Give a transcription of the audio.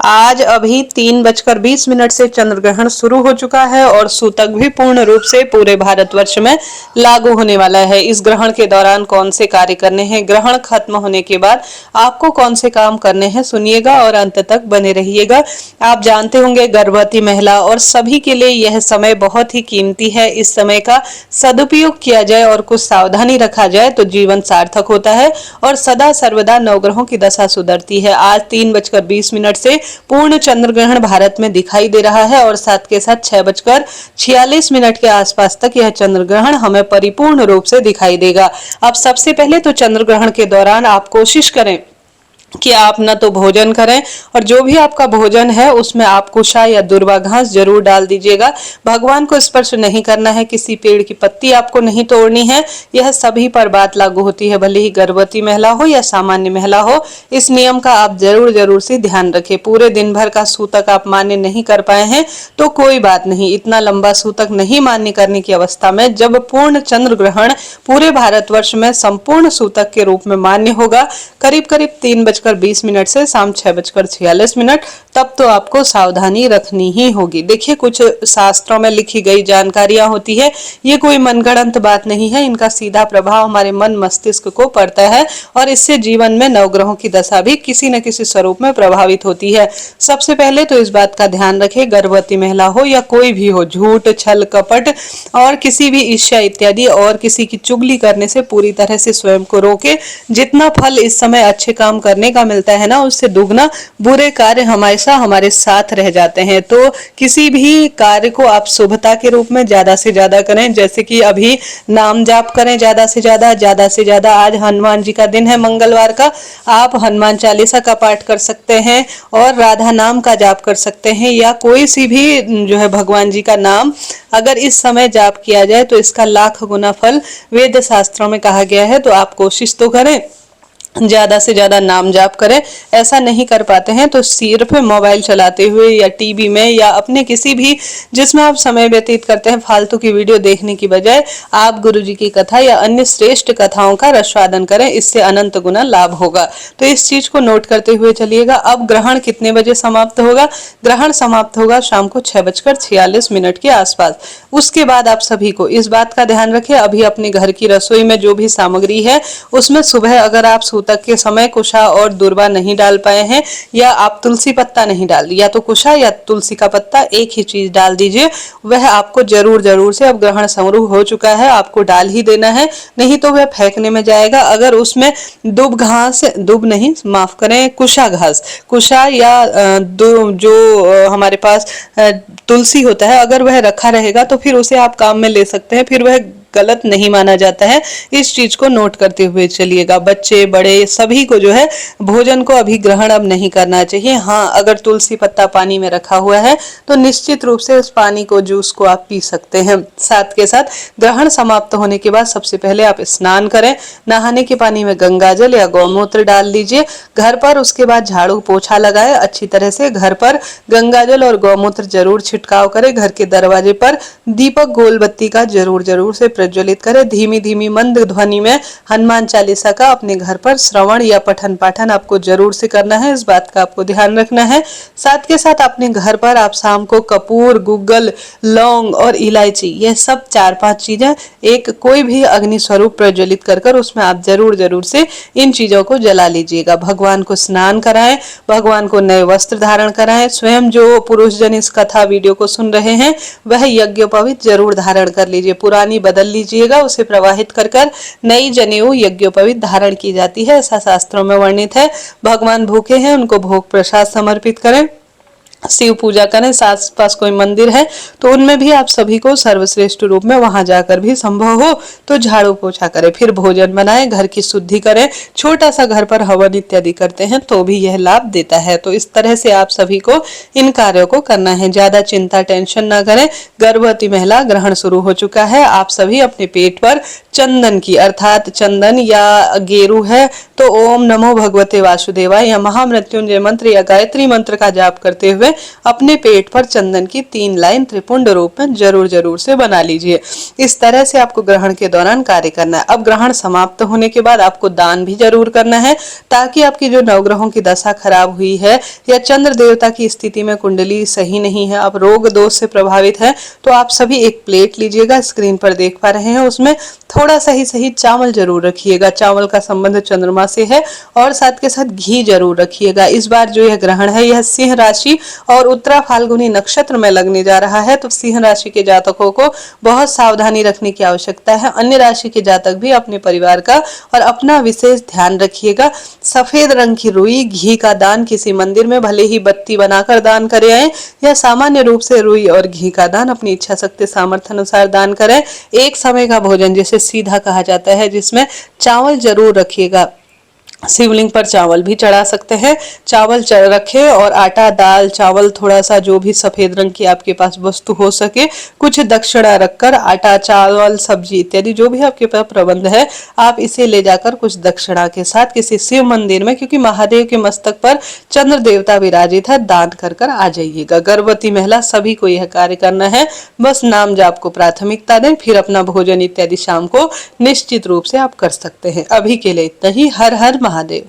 आज अभी 3:20 से चंद्र ग्रहण शुरू हो चुका है और सूतक भी पूर्ण रूप से पूरे भारतवर्ष में लागू होने वाला है। इस ग्रहण के दौरान कौन से कार्य करने हैं, ग्रहण खत्म होने के बाद आपको कौन से काम करने हैं, सुनिएगा और अंत तक बने रहिएगा। आप जानते होंगे गर्भवती महिला और सभी के लिए यह समय बहुत ही कीमती है। इस समय का सदुपयोग किया जाए और कुछ सावधानी रखा जाए तो जीवन सार्थक होता है और सदा सर्वदा नवग्रहों की दशा सुधरती है। आज 3:20 से पूर्ण चंद्र ग्रहण भारत में दिखाई दे रहा है और साथ के साथ 6:46 के आसपास तक यह चंद्र ग्रहण हमें परिपूर्ण रूप से दिखाई देगा। अब सबसे पहले तो चंद्र ग्रहण के दौरान आप कोशिश करें कि आप न तो भोजन करें और जो भी आपका भोजन है उसमें आप कुशा या दुर्वा घास जरूर डाल दीजिएगा। भगवान को स्पर्श नहीं करना है, किसी पेड़ की पत्ती आपको नहीं तोड़नी है। यह सभी पर बात लागू होती है, भले ही गर्भवती महिला हो या सामान्य महिला हो। इस नियम का आप जरूर से ध्यान रखें। पूरे दिन भर का सूतक आप मान्य नहीं कर पाए हैं तो कोई बात नहीं, इतना लंबा सूतक नहीं मान्य करने की अवस्था में जब पूर्ण चंद्र ग्रहण पूरे भारतवर्ष में संपूर्ण सूतक के रूप में मान्य होगा, करीब 3:20 से शाम 6:46, तब तो आपको सावधानी रखनी ही होगी। देखिए, कुछ शास्त्रों में लिखी गई जानकारियां होती है, ये कोई मनगढ़ंत बात नहीं है। इनका सीधा प्रभाव हमारे मन मस्तिष्क को पड़ता है और इससे जीवन में नवग्रहों की दशा भी किसी न किसी स्वरूप में प्रभावित होती है। सबसे पहले तो इस बात का ध्यान रखें, गर्भवती महिला हो या कोई भी हो, झूठ, छल, कपट और किसी भी ईर्ष्या इत्यादि और किसी की चुगली करने से पूरी तरह से स्वयं को रोके। जितना फल इस समय अच्छे काम करने का मिलता है ना, उससे दुगना बुरे कार्य हमेशा हमारे साथ रह जाते हैं। तो किसी भी कार्य को आप शुभता के रूप में ज्यादा से ज्यादा करें, जैसे कि अभी नाम जाप करें ज्यादा से ज्यादा। आज हनुमान जी का दिन है, मंगलवार का, आप हनुमान चालीसा का पाठ कर सकते हैं और राधा नाम का जाप कर सकते हैं या कोई सी भी जो है भगवान जी का नाम अगर इस समय जाप किया जाए तो इसका लाख गुना फल वेद शास्त्रों में कहा गया है। तो आप कोशिश तो करें, ज्यादा से ज्यादा नाम जाप करें। ऐसा नहीं कर पाते हैं तो सिर्फ मोबाइल चलाते हुए या टीवी में या अपने किसी भी जिसमें आप समय व्यतीत करते हैं फालतू की वीडियो देखने की बजाय आप गुरुजी की कथा या अन्य श्रेष्ठ कथाओं का रसवादन करें, इससे अनंत गुना लाभ होगा। तो इस चीज को नोट करते हुए चलिएगा। अब ग्रहण कितने बजे समाप्त होगा? ग्रहण समाप्त होगा शाम को 6:46 के आसपास। उसके बाद आप सभी को इस बात का ध्यान रखें, अभी अपने घर की रसोई में जो भी सामग्री है उसमें सुबह अगर आप तक के समय कुशा और दुर्वा नहीं डाल पाए हैं या आप तुलसी पत्ता नहीं डाल, या तो कुशा या तुलसी का पत्ता एक ही चीज डाल दीजिए। वह आपको जरूर से, अब ग्रहण शुरू हो चुका है, आपको डाल ही देना है, नहीं तो वह फेंकने में जाएगा। अगर उसमें दुब घास, दुब नहीं माफ करें, कुशा घास, कुशा या जो हमारे पास तुलसी होता है, अगर वह रखा रहेगा तो फिर उसे आप काम में ले सकते हैं, फिर वह गलत नहीं माना जाता है। इस चीज को नोट करते हुए चलिएगा। बच्चे बड़े सभी को जो है भोजन को अभी ग्रहण अब नहीं करना चाहिए। हाँ, अगर तुलसी पत्ता पानी में रखा हुआ है तो निश्चित रूप से उस पानी को, जूस को आप पी सकते हैं। साथ के साथ ग्रहण समाप्त होने के बाद सबसे पहले आप स्नान करें, नहाने के पानी में गंगाजल या गौमूत्र डाल लीजिए घर पर। उसके बाद झाड़ू पोछा लगाए अच्छी तरह से, घर पर गंगाजल और गौमूत्र जरूर छिड़काव करें। घर के दरवाजे पर दीपक गोल बत्ती का जरूर से प्रज्वलित करें। धीमी मंद ध्वनि में हनुमान चालीसा का अपने घर पर श्रवण या पठन पाठन आपको जरूर से करना है, इस बात का आपको ध्यान रखना है। साथ के साथ अपने घर पर आप शाम को कपूर, गुग्गल, लौंग और इलायची, यह सब 4-5 चीजें एक कोई भी अग्नि स्वरूप प्रज्वलित कर उसमें आप जरूर से इन चीजों को जला लीजिएगा। भगवान को स्नान कराएं, भगवान को नए वस्त्र धारण कराएं। स्वयं जो पुरुष जन इस कथा वीडियो को सुन रहे हैं वह यज्ञोपवीत जरूर धारण कर लीजिए, पुरानी बदल लीजिएगा, उसे प्रवाहित कर नई जनेऊ यज्ञोपवीत धारण की जाती है, ऐसा शास्त्रों में वर्णित है। भगवान भूखे हैं, उनको भोग प्रसाद समर्पित करें, शिव पूजा करें। आस पास कोई मंदिर है तो उनमें भी आप सभी को सर्वश्रेष्ठ रूप में वहां जाकर भी संभव हो तो झाड़ू पोछा करें, फिर भोजन बनाएं, घर की शुद्धि करें। छोटा सा घर पर हवन इत्यादि करते हैं तो भी यह लाभ देता है। तो इस तरह से आप सभी को इन कार्यों को करना है। ज्यादा चिंता टेंशन ना करें। गर्भवती महिला, ग्रहण शुरू हो चुका है, आप सभी अपने पेट पर चंदन की, अर्थात चंदन या गेरू है तो ओम नमो भगवते वासुदेवाय या महामृत्युंजय मंत्र या गायत्री मंत्र का जाप करते हुए अपने पेट पर चंदन की 3 लाइन त्रिपुंड रूप में जरूर से बना लीजिए। इस तरह से आपको ग्रहण के दौरान कार्य करना है। अब ग्रहण समाप्त होने के बाद आपको दान भी जरूर करना है, ताकि आपकी जो नवग्रहों की दशा खराब हुई है या चंद्र देवता की स्थिति में कुंडली सही नहीं है, आप रोग दोष से प्रभावित है, तो आप सभी एक प्लेट लीजिएगा, स्क्रीन पर देख पा रहे हैं, उसमें थोड़ा सा ही चावल जरूर रखिएगा। चावल का संबंध चंद्रमा से है, और साथ के साथ घी जरूर रखिएगा। इस बार जो यह ग्रहण है यह सिंह राशि और उत्तरा फाल्गुनी नक्षत्र में लगने जा रहा है, तो सिंह राशि के जातकों को बहुत सावधानी रखने की आवश्यकता है। अन्य राशि के जातक भी अपने परिवार का और अपना विशेष ध्यान रखिएगा। सफेद रंग की रुई घी का दान किसी मंदिर में भले ही बत्ती बनाकर दान करें आए, या सामान्य रूप से रुई और घी का दान अपनी इच्छा शक्ति सामर्थ्य अनुसार दान करें। एक समय का भोजन जिसे सीधा कहा जाता है, जिसमें चावल जरूर रखिएगा। शिवलिंग पर चावल भी चढ़ा सकते हैं, चावल रखे और आटा दाल चावल थोड़ा सा जो भी सफेद रंग की आपके पास वस्तु हो सके, कुछ दक्षिणा रखकर आटा चावल सब्जी इत्यादि जो भी आपके पास प्रबंध है, आप इसे ले जाकर कुछ दक्षिणा के साथ किसी शिव मंदिर में, क्योंकि महादेव के मस्तक पर चंद्र देवता विराजित है, दान कर आ जाइएगा। गर्भवती महिला सभी को यह कार्य करना है। बस नाम जाप को प्राथमिकता दें, फिर अपना भोजन इत्यादि शाम को निश्चित रूप से आप कर सकते हैं। अभी के लिए इतना ही। हर हर महादेव।